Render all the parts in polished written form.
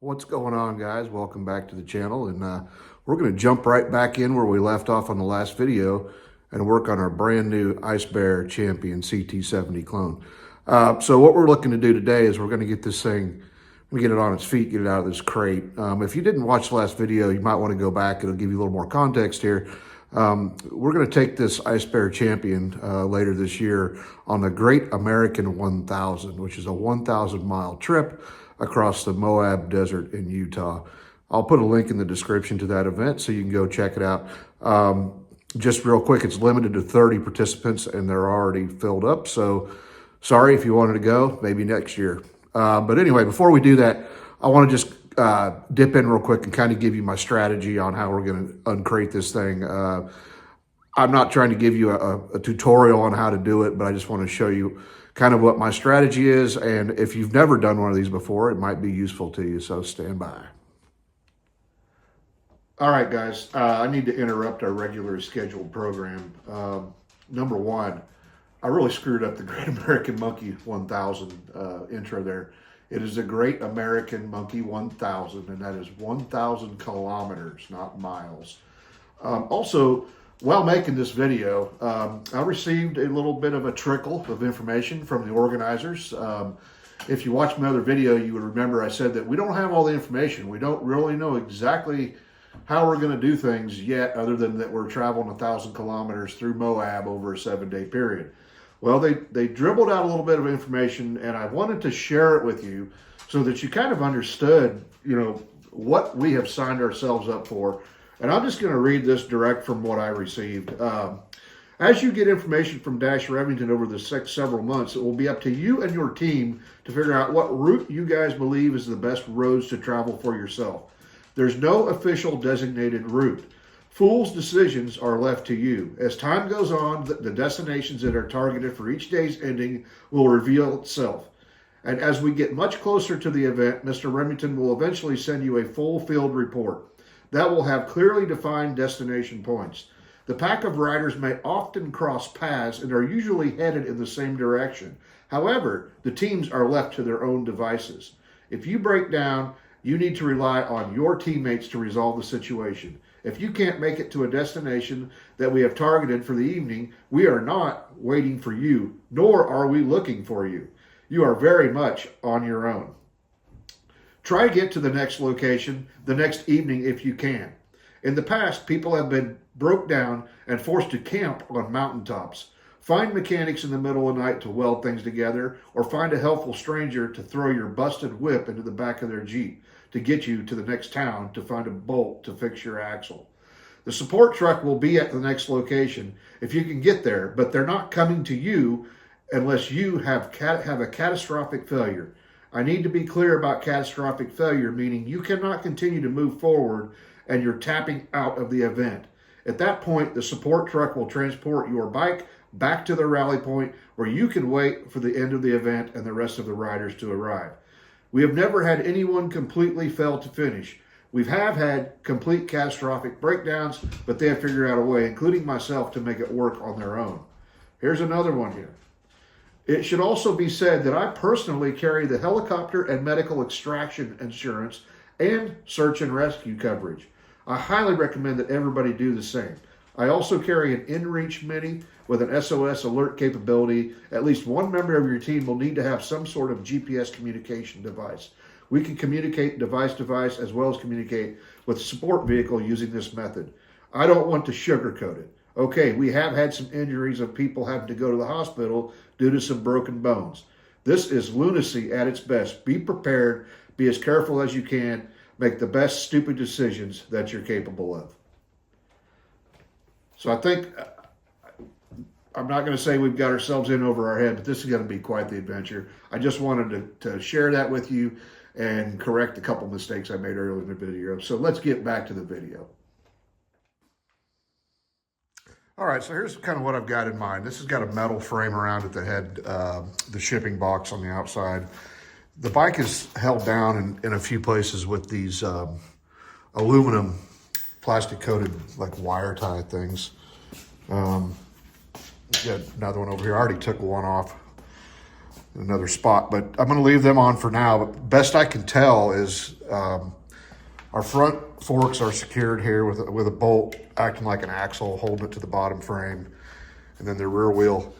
What's going on, guys? Welcome back to the channel, and we're going to jump right back in where we left off on the last video and work on our brand new Icebear Champion CT70 Clone. So what we're looking to do today is we're going to get this thing, get it on its feet, get it out of this crate. If you didn't watch the last video, you might want to go back. It'll give you a little more context here. We're going to take this Icebear Champion later this year on the Great American 1000, which is a 1,000-mile trip across the Moab Desert in Utah. I'll put a link in the description to that event so you can go check it out. Just real quick, it's limited to 30 participants and they're already filled up. So sorry if you wanted to go, maybe next year. But anyway, before we do that, I want to just dip in real quick and kind of give you my strategy on how we're going to uncrate this thing. I'm not trying to give you a tutorial on how to do it, but I just want to show you kind of what my strategy is. And if you've never done one of these before, it might be useful to you. So stand by. All right, guys, I need to interrupt our regularly scheduled program. Number one, I really screwed up the Great American Monkey 1000 intro there. It is a Great American Monkey 1000, and that is 1,000 kilometers, not miles. Also, while making this video, I received a little bit of a trickle of information from the organizers. If you watched my other video, you would remember I said that we don't have all the information. We don't really know exactly how we're going to do things yet, other than that we're traveling 1,000 kilometers through Moab over a 7-day period. Well, they dribbled out a little bit of information, and I wanted to share it with you so that you kind of understood, what we have signed ourselves up for. And I'm just going to read this direct from what I received. As you get information from Dash Remington over the next several months, it will be up to you and your team to figure out what route you guys believe is the best roads to travel for yourself. There's no official designated route. Fool's decisions are left to you. As time goes on, the destinations that are targeted for each day's ending will reveal itself. And as we get much closer to the event, Mr. Remington will eventually send you a full field report that will have clearly defined destination points. The pack of riders may often cross paths and are usually headed in the same direction. However, the teams are left to their own devices. If you break down, you need to rely on your teammates to resolve the situation. If you can't make it to a destination that we have targeted for the evening, we are not waiting for you, nor are we looking for you. You are very much on your own. Try to get to the next location the next evening if you can. In the past, people have been broke down and forced to camp on mountaintops. Find mechanics in the middle of the night to weld things together, or find a helpful stranger to throw your busted whip into the back of their Jeep to get you to the next town to find a bolt to fix your axle. The support truck will be at the next location if you can get there, but they're not coming to you unless you have a catastrophic failure. I need to be clear about catastrophic failure, meaning you cannot continue to move forward and you're tapping out of the event. At that point, the support truck will transport your bike back to the rally point where you can wait for the end of the event and the rest of the riders to arrive. We have never had anyone completely fail to finish. We have had complete catastrophic breakdowns, but they have figured out a way, including myself, to make it work on their own. Here's another one here. It should also be said that I personally carry the helicopter and medical extraction insurance and search and rescue coverage. I highly recommend that everybody do the same. I also carry an InReach Mini with an SOS alert capability. At least one member of your team will need to have some sort of GPS communication device. We can communicate device to device as well as communicate with a support vehicle using this method. I don't want to sugarcoat it. Okay, we have had some injuries of people having to go to the hospital due to some broken bones. This is lunacy at its best. Be prepared, be as careful as you can, make the best stupid decisions that you're capable of. So I think, I'm not going to say we've got ourselves in over our head, but this is going to be quite the adventure. I just wanted to share that with you and correct a couple mistakes I made earlier in the video. So let's get back to the video. All right, so here's kind of what I've got in mind. This has got a metal frame around it that had the shipping box on the outside. The bike is held down in a few places with these aluminum plastic coated like wire tie things. Got another one over here. I already took one off. in another spot, but I'm going to leave them on for now. But best I can tell is our front forks are secured here with a bolt acting like an axle, holding it to the bottom frame. And then the rear wheel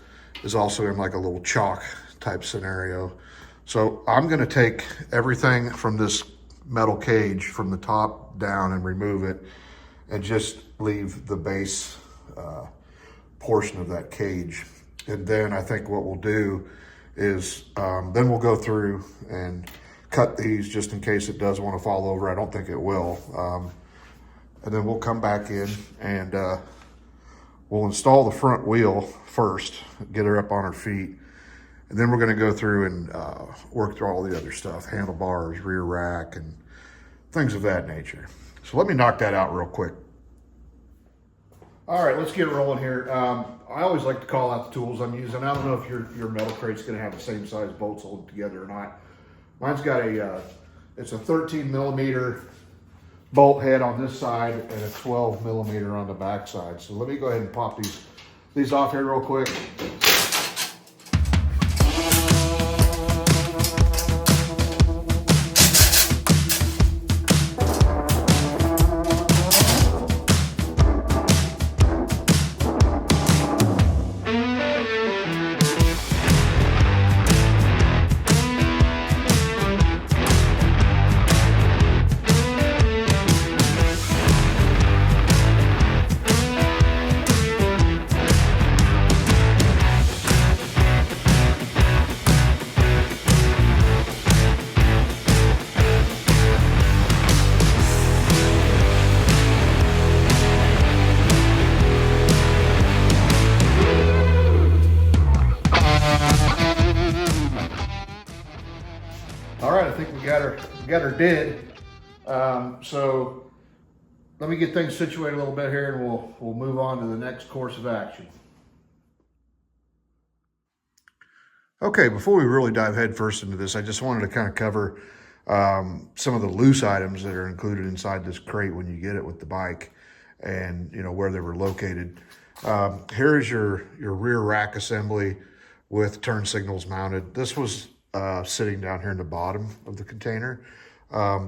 is also in like a little chock type scenario. So I'm gonna take everything from this metal cage from the top down and remove it and just leave the base portion of that cage. And then I think what we'll do is then we'll go through and cut these just in case it does want to fall over. I don't think it will. And then we'll come back in and we'll install the front wheel first, get her up on her feet. And then we're going to go through and work through all the other stuff, handlebars, rear rack, and things of that nature. So let me knock that out real quick. All right, let's get rolling here. I always like to call out the tools I'm using. I don't know if your metal crate's going to have the same size bolts holding together or not. Mine's got it's a 13 millimeter bolt head on this side and a 12 millimeter on the back side. So let me go ahead and pop these off here real quick. All right, I think we got her dead. So let me get things situated a little bit here, and we'll move on to the next course of action. Okay, before we really dive headfirst into this, I just wanted to kind of cover some of the loose items that are included inside this crate when you get it with the bike, and where they were located. Here is your rear rack assembly with turn signals mounted. This was sitting down here in the bottom of the container.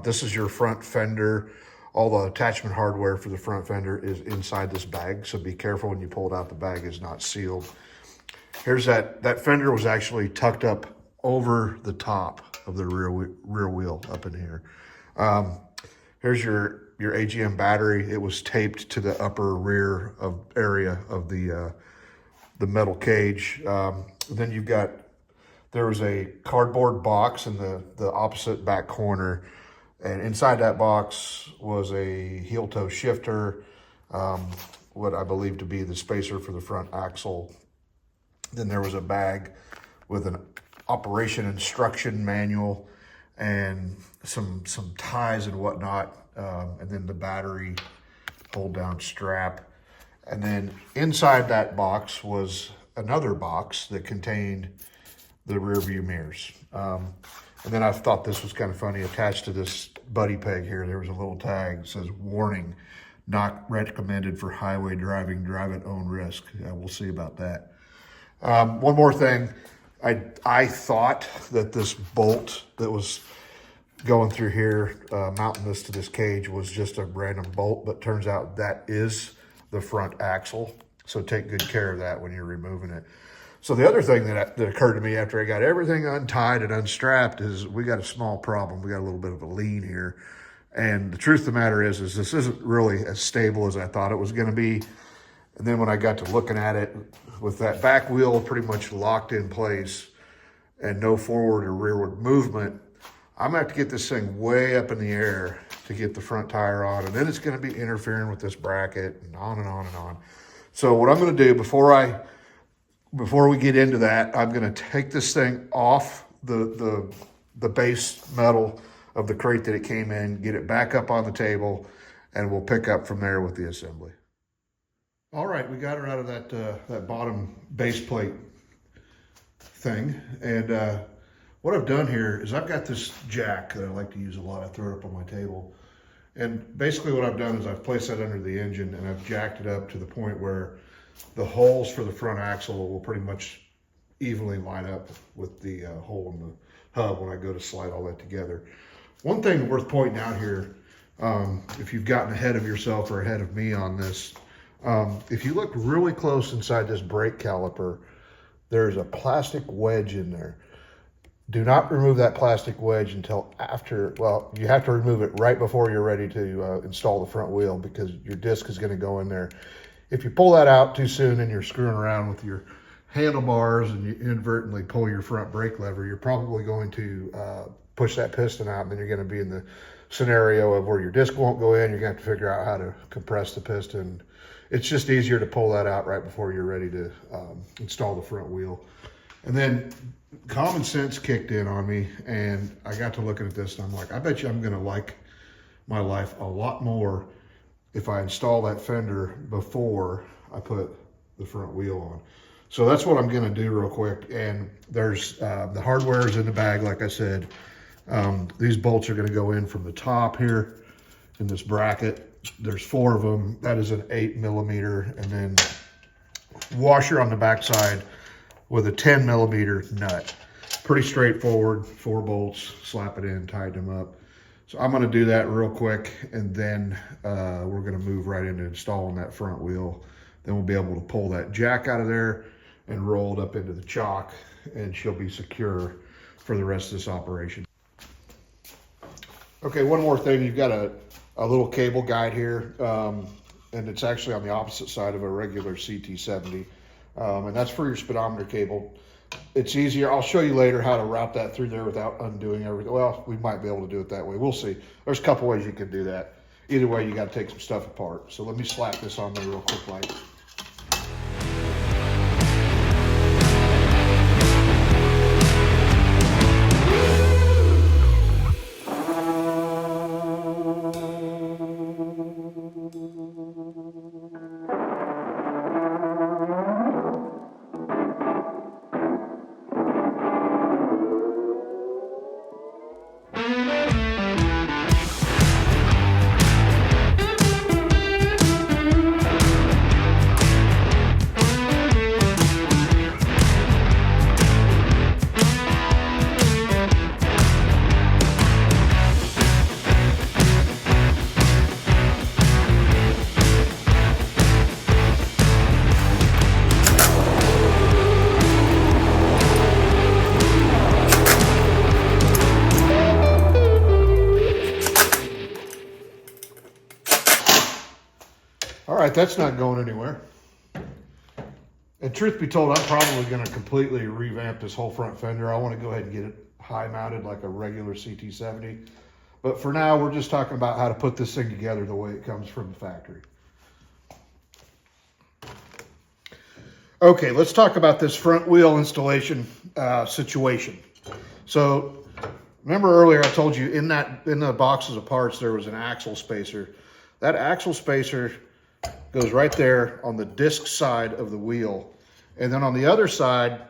This is your front fender. All the attachment hardware for the front fender is inside this bag, so be careful when you pull it out. The bag is not sealed. Here's that fender was actually tucked up over the top of the rear wheel up in here. Here's your AGM battery. It was taped to the upper rear area of the metal cage. Then there was a cardboard box in the opposite back corner, and inside that box was a heel toe shifter, what I believe to be the spacer for the front axle. Then there was a bag with an operation instruction manual and some ties and whatnot, and then the battery hold down strap. And then inside that box was another box that contained the rear view mirrors. And then I thought this was kind of funny. Attached to this buddy peg here, there was a little tag that says, "Warning, not recommended for highway driving, drive at own risk." We'll see about that. One more thing. I thought that this bolt that was going through here, mounting this to this cage, was just a random bolt, but turns out that is the front axle. So take good care of that when you're removing it. So the other thing that occurred to me after I got everything untied and unstrapped is we got a small problem. We got a little bit of a lean here. And the truth of the matter is this isn't really as stable as I thought it was going to be. And then when I got to looking at it, with that back wheel pretty much locked in place and no forward or rearward movement, I'm gonna have to get this thing way up in the air to get the front tire on, and then it's gonna be interfering with this bracket and on and on and on. So what I'm gonna do before we get into that, I'm gonna take this thing off the base metal of the crate that it came in, get it back up on the table, and we'll pick up from there with the assembly. All right, we got her out of that bottom base plate thing. And what I've done here is I've got this jack that I like to use a lot. I throw it up on my table. And basically what I've done is I've placed that under the engine and I've jacked it up to the point where the holes for the front axle will pretty much evenly line up with the hole in the hub when I go to slide all that together. One thing worth pointing out here, if you've gotten ahead of yourself or ahead of me on this, if you look really close inside this brake caliper, there's a plastic wedge in there. Do not remove that plastic wedge until after, well, you have to remove it right before you're ready to install the front wheel, because your disc is going to go in there. If you pull that out too soon and you're screwing around with your handlebars and you inadvertently pull your front brake lever, you're probably going to push that piston out, and then you're going to be in the scenario of where your disc won't go in. You're going to have to figure out how to compress the piston. It's just easier to pull that out right before you're ready to install the front wheel. And then common sense kicked in on me, and I got to looking at this, and I'm like, I bet you I'm going to like my life a lot more if I install that fender before I put the front wheel on. So that's what I'm going to do real quick. And there's the hardware is in the bag, like I said. These bolts are going to go in from the top here in this bracket. There's 4 of them. That is an 8mm, and then washer on the backside with a 10mm nut. Pretty straightforward. 4 bolts, slap it in, tied them up. So I'm going to do that real quick, and then we're going to move right into installing that front wheel. Then we'll be able to pull that jack out of there and roll it up into the chock, and she'll be secure for the rest of this operation. Okay, one more thing. You've got a little cable guide here, and it's actually on the opposite side of a regular CT70, and that's for your speedometer cable. It's easier. I'll show you later how to route that through there without undoing everything. Well, we might be able to do it that way. We'll see. There's a couple ways you can do that. Either way, you got to take some stuff apart. So let me slap this on there real quick, like. All right, that's not going anywhere. And truth be told, I'm probably going to completely revamp this whole front fender. I want to go ahead and get it high mounted like a regular CT70. But for now, we're just talking about how to put this thing together the way it comes from the factory. Okay, let's talk about this front wheel installation situation. So remember earlier I told you in the boxes of parts there was an axle spacer. That axle spacer goes right there on the disc side of the wheel. And then on the other side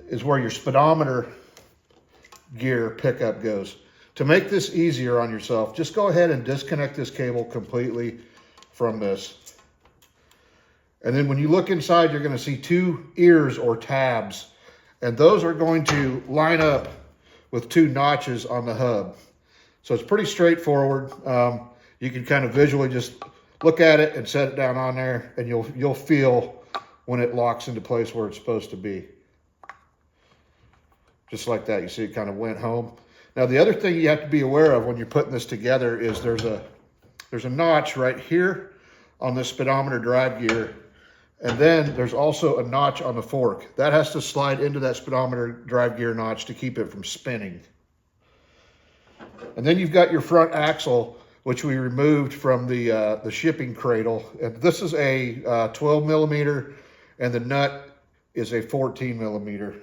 is where your speedometer gear pickup goes. To make this easier on yourself, just go ahead and disconnect this cable completely from this. And then when you look inside, you're going to see 2 ears or tabs. And those are going to line up with 2 notches on the hub. So it's pretty straightforward. You can kind of visually just look at it and set it down on there, and you'll feel when it locks into place where it's supposed to be. Just like that, you see it kind of went home. Now the other thing you have to be aware of when you're putting this together is there's a notch right here on the speedometer drive gear, and then there's also a notch on the fork. That has to slide into that speedometer drive gear notch to keep it from spinning. And then you've got your front axle, which we removed from the shipping cradle. And this is a 12mm, and the nut is a 14mm.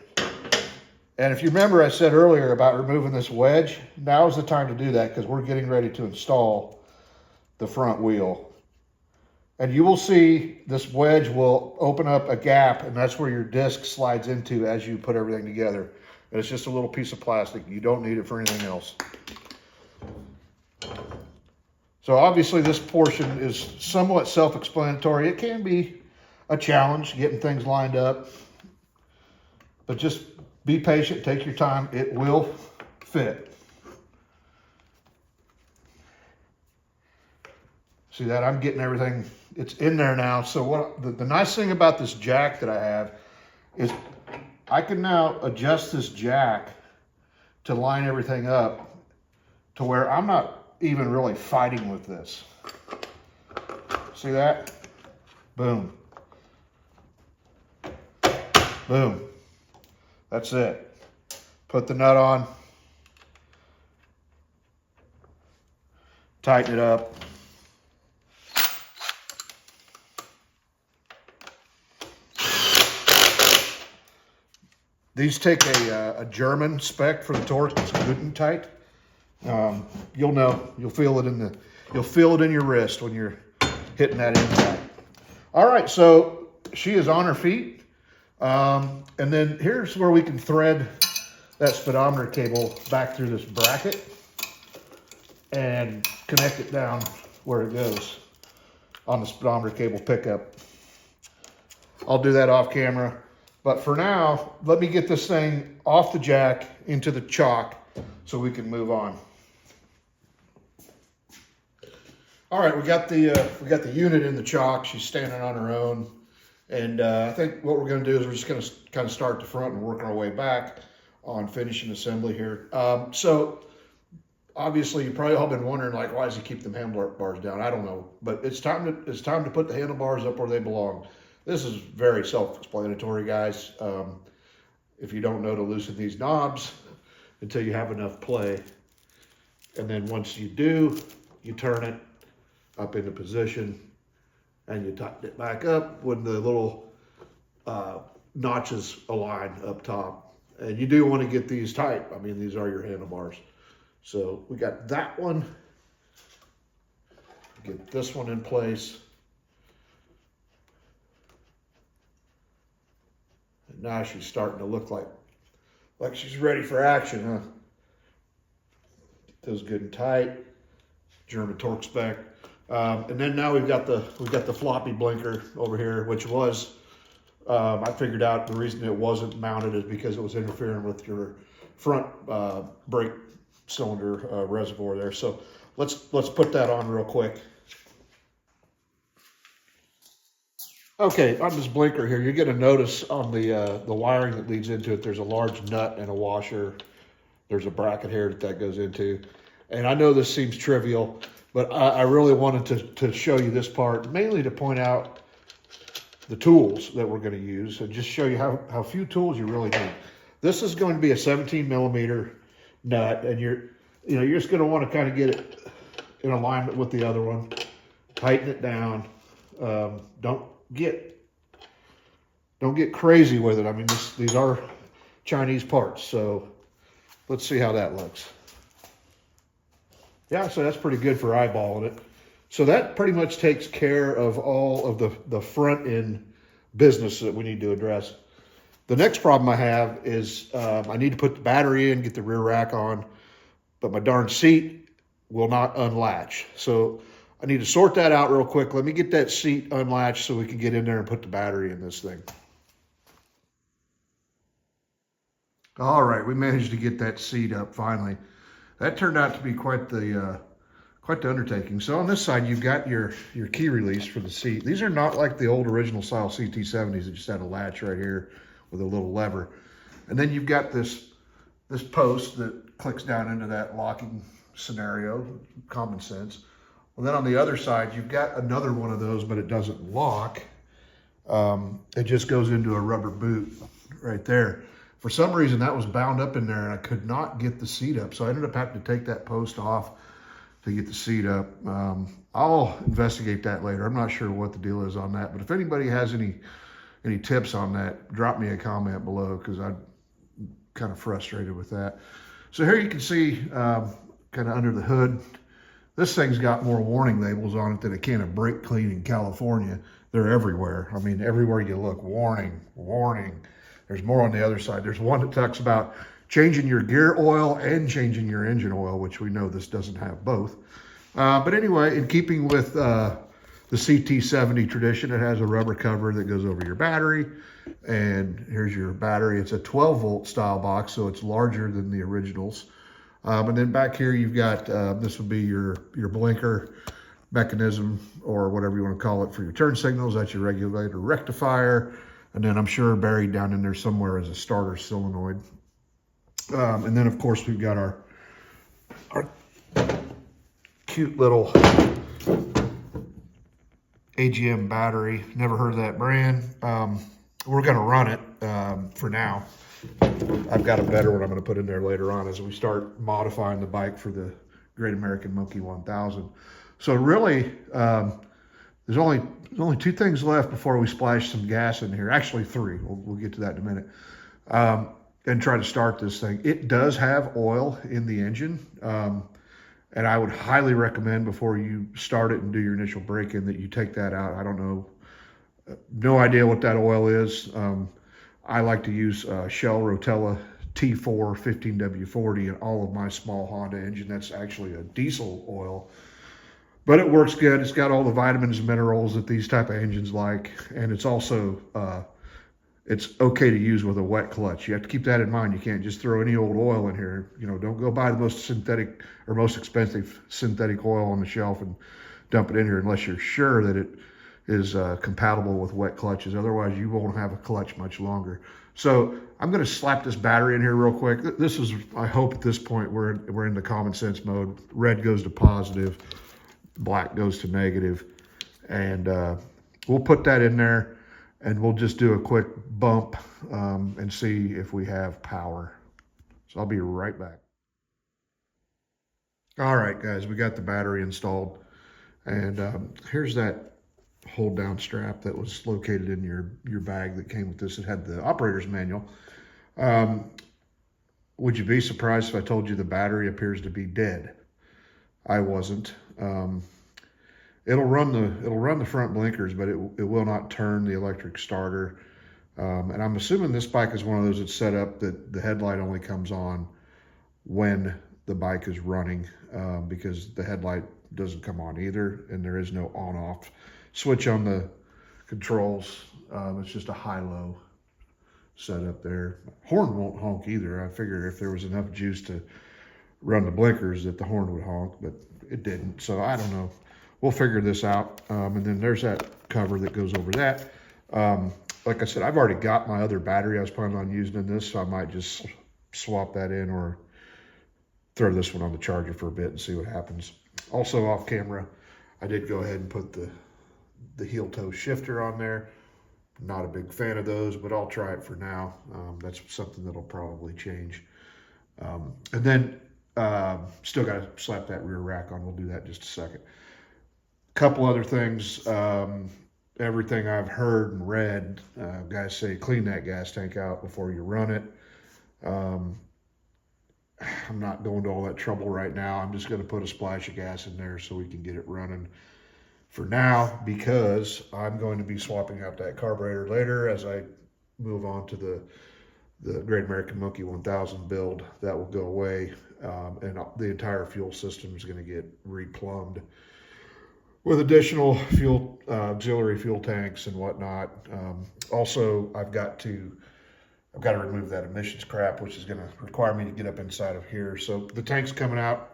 And if you remember, I said earlier about removing this wedge. Now is the time to do that, because we're getting ready to install the front wheel. And you will see this wedge will open up a gap, and that's where your disc slides into as you put everything together. And it's just a little piece of plastic. You don't need it for anything else. So obviously this portion is somewhat self-explanatory. It can be a challenge getting things lined up, but just be patient, take your time. It will fit. See that? I'm getting everything, it's in there now. So what the nice thing about this jack that I have is I can now adjust this jack to line everything up to where I'm not even really fighting with this. See that? Boom. Boom. That's it. Put the nut on. Tighten it up. These take a German spec for the torque. It's good tight. You'll know. You'll feel it in your wrist when you're hitting that impact. All right, so she is on her feet, and then here's where we can thread that speedometer cable back through this bracket and connect it down where it goes on the speedometer cable pickup. I'll do that off camera. But for now, let me get this thing off the jack into the chock so we can move on. All right, we got the unit in the chock. She's standing on her own, and I think what we're going to do is we're just going to kind of start the front and work our way back on finishing assembly here. So obviously, you probably all been wondering, like, why does he keep them handlebars down? I don't know, but it's time to put the handlebars up where they belong. This is very self-explanatory, guys. If you don't know to loosen these knobs until you have enough play. And then once you do, you turn it up into position and you tighten it back up when the little notches align up top. And you do want to get these tight. I mean, these are your handlebars. So we got that one. Get this one in place. Now she's starting to look like she's ready for action, huh? Get those good and tight. German torque spec. And then now we've got the floppy blinker over here, which was I figured out the reason it wasn't mounted is because it was interfering with your front brake cylinder reservoir there. So let's put that on real quick. Okay, on this blinker here, you're going to notice on the wiring that leads into it, there's a large nut and a washer. There's a bracket here that goes into. And I know this seems trivial, but I really wanted to show you this part, mainly to point out the tools that we're going to use and just show you how few tools you really need. This is going to be a 17 millimeter nut, and you're just going to want to kind of get it in alignment with the other one. Tighten it down. Don't get crazy with it. I mean, these are Chinese parts, so let's see how that looks. Yeah, so that's pretty good for eyeballing it. So that pretty much takes care of all of the front end business that we need to address. The next problem I have is I need to put the battery in, get the rear rack on, but my darn seat will not unlatch. So I need to sort that out real quick. Let me get that seat unlatched so we can get in there and put the battery in this thing. All right, we managed to get that seat up finally. That turned out to be quite the undertaking. So on this side, you've got your key release for the seat. These are not like the old original style CT70s that just had a latch right here with a little lever. And then you've got this post that clicks down into that locking scenario, common sense. Well, then on the other side, you've got another one of those, but it doesn't lock. It just goes into a rubber boot right there. For some reason, that was bound up in there, and I could not get the seat up. So I ended up having to take that post off to get the seat up. I'll investigate that later. I'm not sure what the deal is on that. But if anybody has any tips on that, drop me a comment below, because I'm kind of frustrated with that. So here you can see kind of under the hood, this thing's got more warning labels on it than a can of brake clean in California. They're everywhere. I mean, everywhere you look, warning, warning. There's more on the other side. There's one that talks about changing your gear oil and changing your engine oil, which we know this doesn't have both. But anyway, in keeping with the CT70 Tradition. It has a rubber cover that goes over your battery. And here's your battery. It's a 12-volt style box, so it's larger than the originals. And then back here, you've got, this would be your blinker mechanism, or whatever you want to call it, for your turn signals. That's your regulator rectifier. And then I'm sure buried down in there somewhere is a starter solenoid. And then, of course, we've got our cute little AGM battery. Never heard of that brand. We're going to run it for now. I've got a better one I'm going to put in there later on as we start modifying the bike for the Great American Monkey 1000. So really, there's only two things left before we splash some gas in here. Actually, three. We'll get to that in a minute. And try to start this thing. It does have oil in the engine. And I would highly recommend, before you start it and do your initial break-in, that you take that out. I don't know, no idea what that oil is. I like to use Shell Rotella T4 15W40 in all of my small Honda engine. That's actually a diesel oil, but it works good. It's got all the vitamins and minerals that these type of engines like, and it's also it's okay to use with a wet clutch. You have to keep that in mind. You can't just throw any old oil in here. You know, don't go buy the most synthetic or most expensive synthetic oil on the shelf and dump it in here unless you're sure that it is compatible with wet clutches. Otherwise, you won't have a clutch much longer. So I'm going to slap this battery in here real quick. This is, I hope at this point, we're in the common sense mode. Red goes to positive, black goes to negative. And we'll put that in there, and we'll just do a quick bump and see if we have power. So I'll be right back. All right, guys, we got the battery installed. And here's that hold down strap that was located in your bag that came with this. It had the operator's manual. Would you be surprised if I told you the battery appears to be dead? I wasn't. It'll run the front blinkers, but it will not turn the electric starter. And I'm assuming this bike is one of those that's set up that the headlight only comes on when the bike is running, because the headlight doesn't come on either, and there is no on-off switch on the controls. It's just a high-low setup there. Horn won't honk either. I figured if there was enough juice to run the blinkers that the horn would honk, but it didn't. So I don't know. We'll figure this out. And then there's that cover that goes over that. Like I said, I've already got my other battery I was planning on using in this, so I might just swap that in or throw this one on the charger for a bit and see what happens. Also off camera, I did go ahead and put the heel toe shifter on there. Not a big fan of those, but I'll try it for now. That's something that'll probably change. And then still got to slap that rear rack on. We'll do that in just a second. Couple other things. Everything I've heard and read, guys say clean that gas tank out before you run it. I'm not going to all that trouble right now. I'm just going to put a splash of gas in there so we can get it running for now, because I'm going to be swapping out that carburetor later as I move on to the Great American Monkey 1000 build. That will go away, and the entire fuel system is going to get replumbed with additional fuel, auxiliary fuel tanks and whatnot. Also, I've got to remove that emissions crap, which is going to require me to get up inside of here. So the tank's coming out.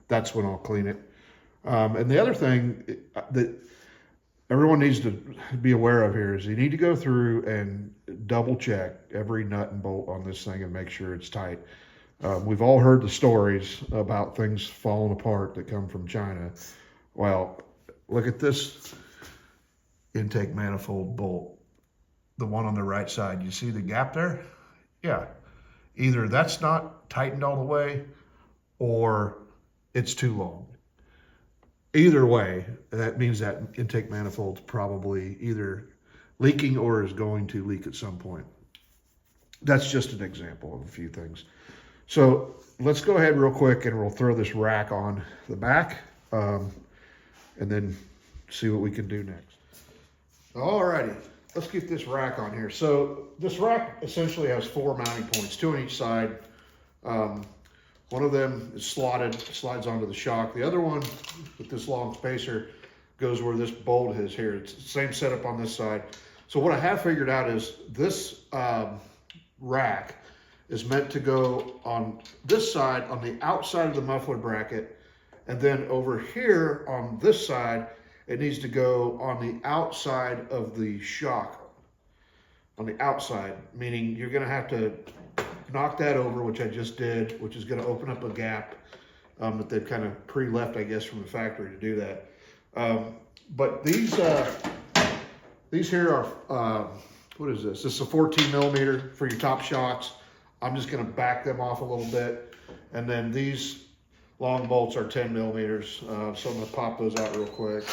That's when I'll clean it. And the other thing that everyone needs to be aware of here is you need to go through and double check every nut and bolt on this thing and make sure it's tight. We've all heard the stories about things falling apart that come from China. Well, look at this intake manifold bolt. The one on the right side, you see the gap there? Yeah, either that's not tightened all the way or it's too long. Either way, that means that intake manifold's probably either leaking or is going to leak at some point. That's just an example of a few things. So let's go ahead real quick and we'll throw this rack on the back and then see what we can do next. Alrighty. Let's get this rack on here. So this rack essentially has 4 mounting points, 2 on each side. One of them is slotted, slides onto the shock. The other one with this long spacer goes where this bolt is here. It's the same setup on this side. So what I have figured out is this rack is meant to go on this side, on the outside of the muffler bracket, and then over here on this side, it needs to go on the outside of the shock. On the outside, meaning you're gonna have to knock that over, which I just did, which is gonna open up a gap that they've kind of pre-left, I guess, from the factory to do that. But these here are, what is this? This is a 14 millimeter for your top shocks. I'm just gonna back them off a little bit. And then these long bolts are 10 millimeters. So I'm gonna pop those out real quick.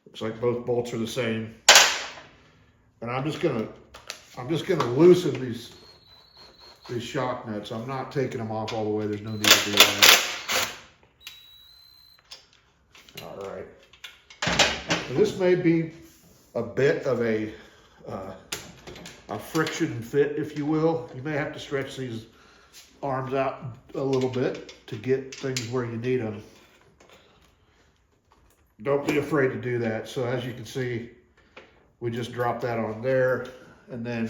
Looks like both bolts are the same. And I'm just gonna loosen these shock nuts. I'm not taking them off all the way. There's no need to do that. All right. And this may be a bit of a friction fit, if you will. You may have to stretch these arms out a little bit to get things where you need them. Don't be afraid to do that. So as you can see, we just dropped that on there, and then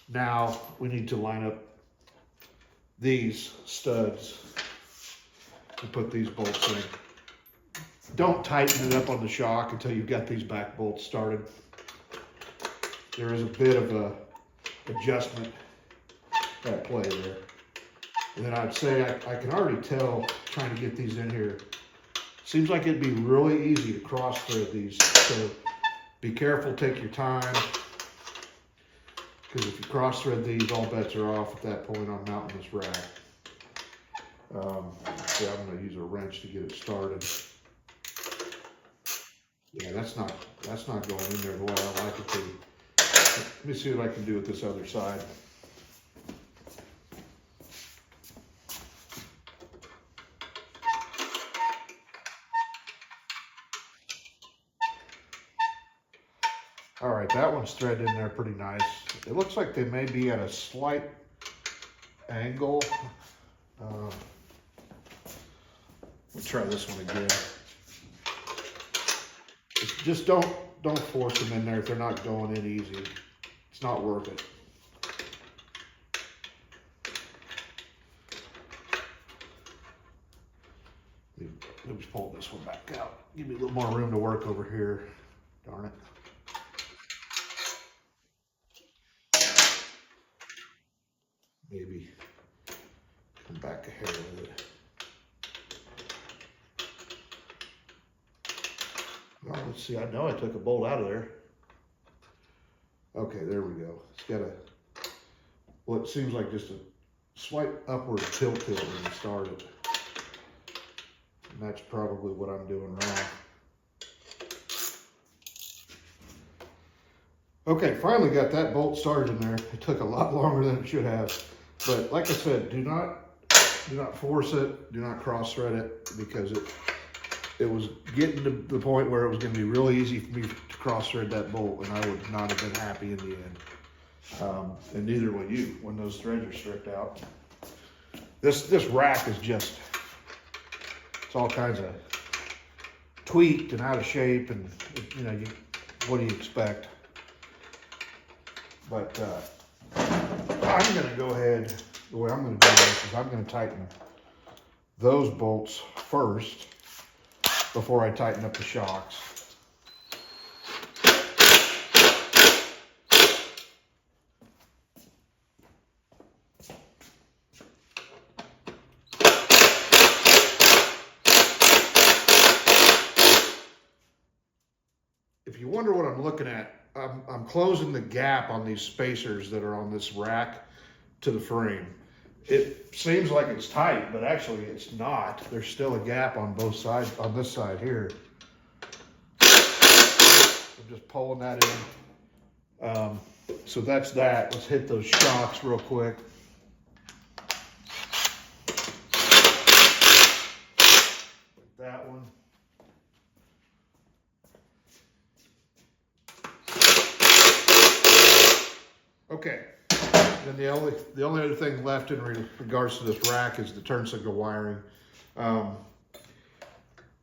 now we need to line up these studs and put these bolts in. Don't tighten it up on the shock until you've got these back bolts started. There is a bit of a adjustment at play there. And then I'd say I can already tell, trying to get these in here, seems like it'd be really easy to cross thread these. So be careful, take your time, because if you cross thread these, all bets are off at that point on mounting this rack. Yeah, I'm going to use a wrench to get it started. Yeah, that's not going in there the way I like it to. Let me see what I can do with this other side. All right, that one's threaded in there pretty nice. It looks like they may be at a slight angle. We'll try this one again. Just don't force them in there if they're not going in easy. It's not worth it. Let me pull this one back out. Give me a little more room to work over here. Darn it. Maybe come back a hair with it. Well, let's see. I know I took a bolt out of there. Okay, there we go. It's got what seems like just a slight upward tilt to it when you start it. And that's probably what I'm doing wrong. Okay, finally got that bolt started in there. It took a lot longer than it should have. But like I said, do not force it, do not cross thread it, because it was getting to the point where it was going to be really easy for me to cross thread that bolt, and I would not have been happy in the end. And neither will you when those threads are stripped out. This rack is just, it's all kinds of tweaked and out of shape, and you know, what do you expect? But I'm going to go ahead, the way I'm going to do this is I'm going to tighten those bolts first before I tighten up the shocks. If you wonder what I'm looking at, I'm closing the gap on these spacers that are on this rack to the frame. It seems like it's tight, but actually it's not. There's still a gap on both sides, on this side here. I'm just pulling that in. So that's that. Let's hit those shocks real quick. That one. Okay, And the only other thing left in regards to this rack is the turn signal wiring.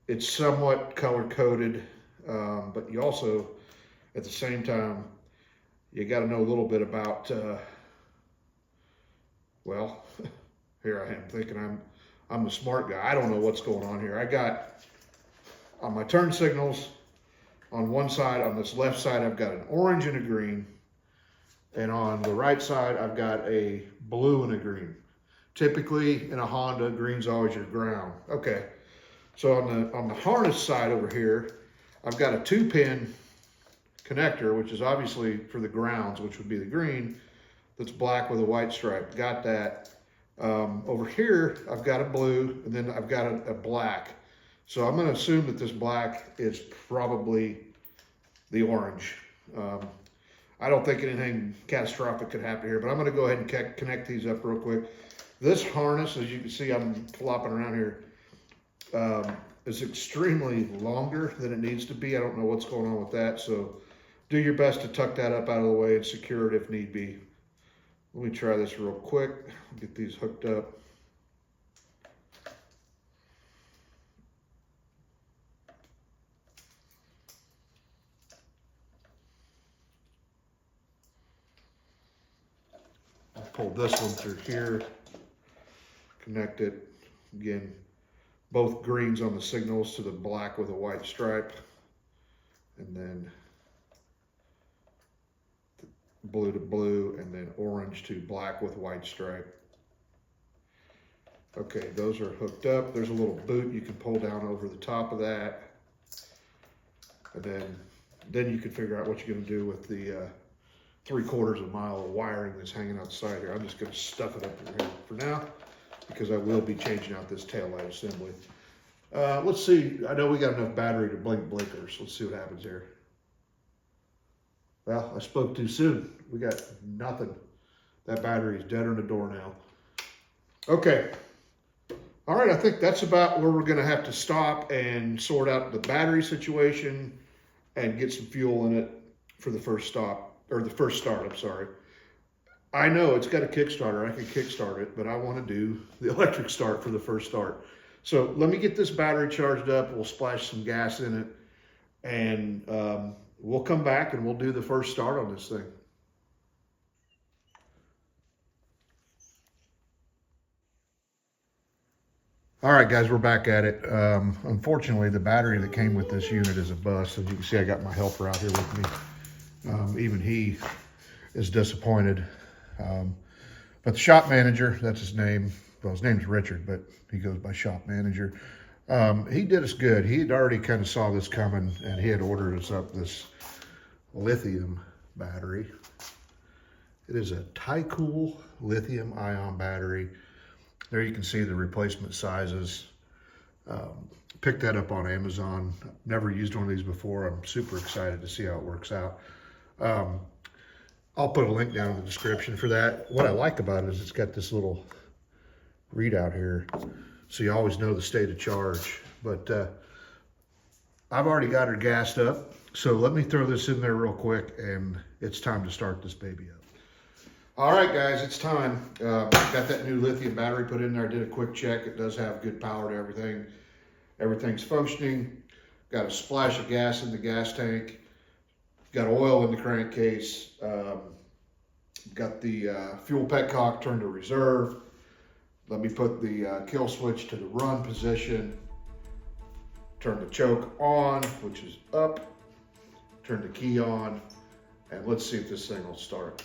It's somewhat color coded, but you also, at the same time, you got to know a little bit about, well, here I am thinking I'm the smart guy. I don't know what's going on here. I got, on my turn signals, on one side, on this left side, I've got an orange and a green. And on the right side, I've got a blue and a green. Typically, in a Honda, green's always your ground. Okay, so on the harness side over here, I've got a 2-pin connector, which is obviously for the grounds, which would be the green, that's black with a white stripe. Got that. Over here, I've got a blue, and then I've got a black. So I'm going to assume that this black is probably the orange. I don't think anything catastrophic could happen here, but I'm going to go ahead and connect these up real quick. This harness, as you can see, I'm flopping around here, is extremely longer than it needs to be. I don't know what's going on with that, so do your best to tuck that up out of the way and secure it if need be. Let me try this real quick, get these hooked up. I'll pull this one through here, connect it. Again, both greens on the signals to the black with a white stripe, and then blue to blue, and then orange to black with white stripe. Okay, those are hooked up. There's a little boot you can pull down over the top of that, and then you can figure out what you're going to do with the 3/4 mile of wiring that's hanging outside here. I'm just going to stuff it up in here for now, because I will be changing out this taillight assembly. Let's see. I know we got enough battery to blink blinkers. Let's see what happens here. Well, I spoke too soon. We got nothing. That battery is dead on the door now. Okay. All right, I think that's about where we're going to have to stop and sort out the battery situation and get some fuel in it for the first stop, or the first start, I'm sorry. I know it's got a Kickstarter. I can kickstart it, but I want to do the electric start for the first start. So let me get this battery charged up. We'll splash some gas in it, and we'll come back and we'll do the first start on this thing. All right, guys, we're back at it. Unfortunately, the battery that came with this unit is a bust. As you can see, I got my helper out here with me. Even he is disappointed. But the shop manager, that's his name. Well, his name's Richard, but he goes by shop manager. He did us good. He had already kind of saw this coming, and he had ordered us up this lithium battery. It is a Tycool lithium ion battery. There you can see the replacement sizes. Picked that up on Amazon. Never used one of these before. I'm super excited to see how it works out. I'll put a link down in the description for that. What I like about it is it's got this little readout here, so you always know the state of charge. But I've already got her gassed up, so let me throw this in there real quick, and it's time to start this baby up. All right, guys, it's time. Got that new lithium battery put in there. I did a quick check. It does have good power to everything. Everything's functioning. Got a splash of gas in the gas tank. Got oil in the crankcase. Got the fuel petcock turned to reserve. Let me put the kill switch to the run position. Turn the choke on, which is up. Turn the key on, and let's see if this thing will start.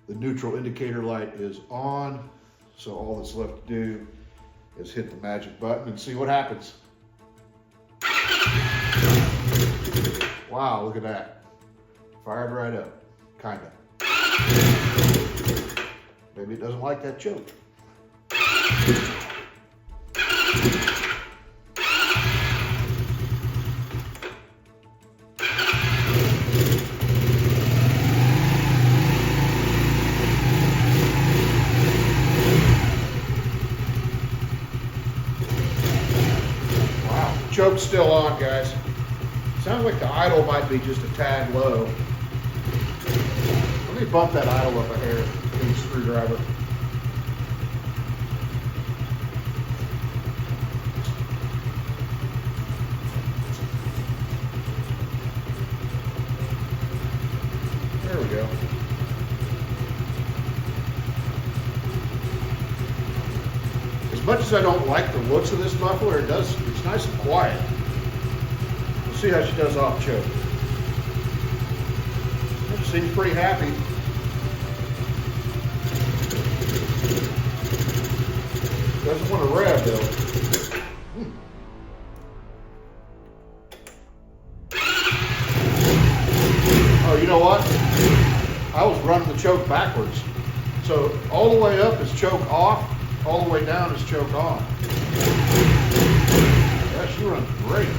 The neutral indicator light is on, so all that's left to do is hit the magic button and see what happens. Wow, look at that. Fired right up, kinda. Maybe it doesn't like that choke. Choke's still on, guys. Sounds like the idle might be just a tad low. I'm Let me bump that idle up a hair with each screwdriver. There we go. As much as I don't like the looks of this muffler, it's nice and quiet. We'll see how she does off choke. She seems pretty happy. Doesn't want to rev though. Oh, you know what? I was running the choke backwards. So all the way up is choke off, all the way down is choke on. Yeah, she runs great.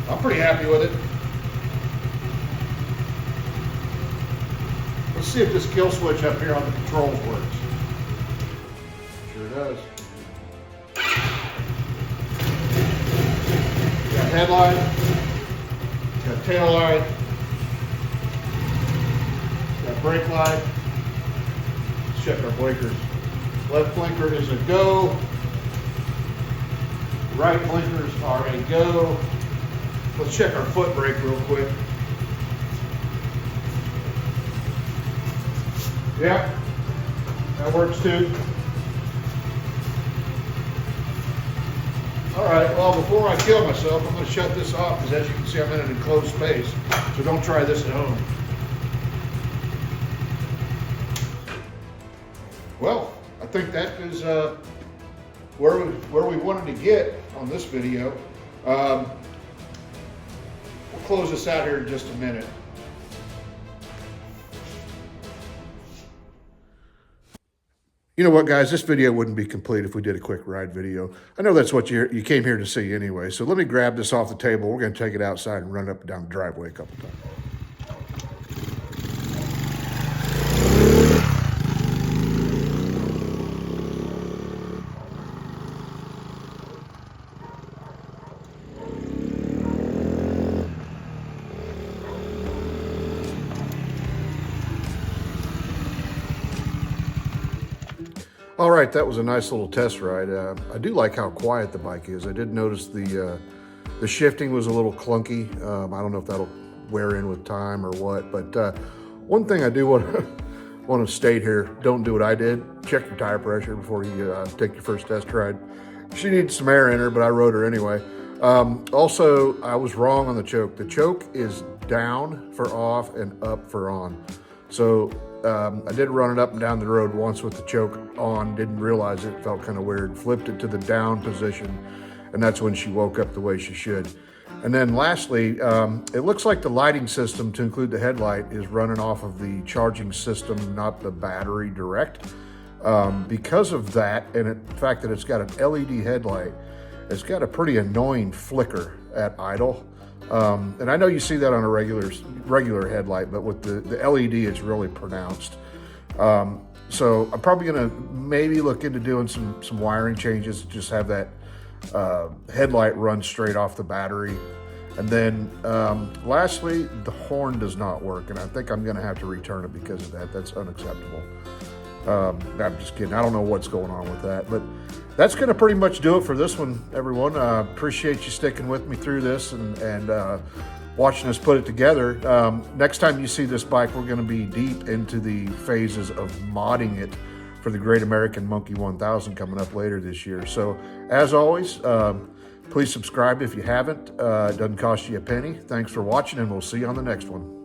I'm pretty happy with it. Let's see if this kill switch up here on the controls works. Sure does. Got headlight, got tail light, got brake light. Let's check our blinkers. Left blinker is a go. Right blinkers are a go. Let's check our foot brake real quick. Yeah, that works too. All right, well, before I kill myself, I'm going to shut this off because as you can see, I'm in an enclosed space. So don't try this at home. Well, I think that is where we wanted to get on this video. We'll close this out here in just a minute. You know what, guys? This video wouldn't be complete if we did a quick ride video. I know that's what you came here to see anyway. So let me grab this off the table. We're going to take it outside and run up and down the driveway a couple times. All right, that was a nice little test ride. I do like how quiet the bike is. I did notice the shifting was a little clunky. I don't know if that'll wear in with time or what, but one thing I do want to state here, don't do what I did. Check your tire pressure before you take your first test ride. She needs some air in her, but I rode her anyway. Also, I was wrong on the choke. The choke is down for off and up for on. So I did run it up and down the road once with the choke on, didn't realize it, felt kind of weird, flipped it to the down position, and that's when she woke up the way she should. And then lastly, it looks like the lighting system, to include the headlight, is running off of the charging system, not the battery direct. Because of that, and the fact that it's got an LED headlight, it's got a pretty annoying flicker at idle. And I know you see that on a regular headlight, but with the LED, it's really pronounced. So I'm probably gonna maybe look into doing some wiring changes, just have that headlight run straight off the battery. And then lastly, the horn does not work, and I think I'm gonna have to return it because of that. That's unacceptable. I'm just kidding. I don't know what's going on with that, but that's going to pretty much do it for this one, everyone. Appreciate you sticking with me through this and watching us put it together. Next time you see this bike, we're going to be deep into the phases of modding it for the Great American Monkey 1000 coming up later this year. So as always, please subscribe if you haven't. It doesn't cost you a penny. Thanks for watching, and we'll see you on the next one.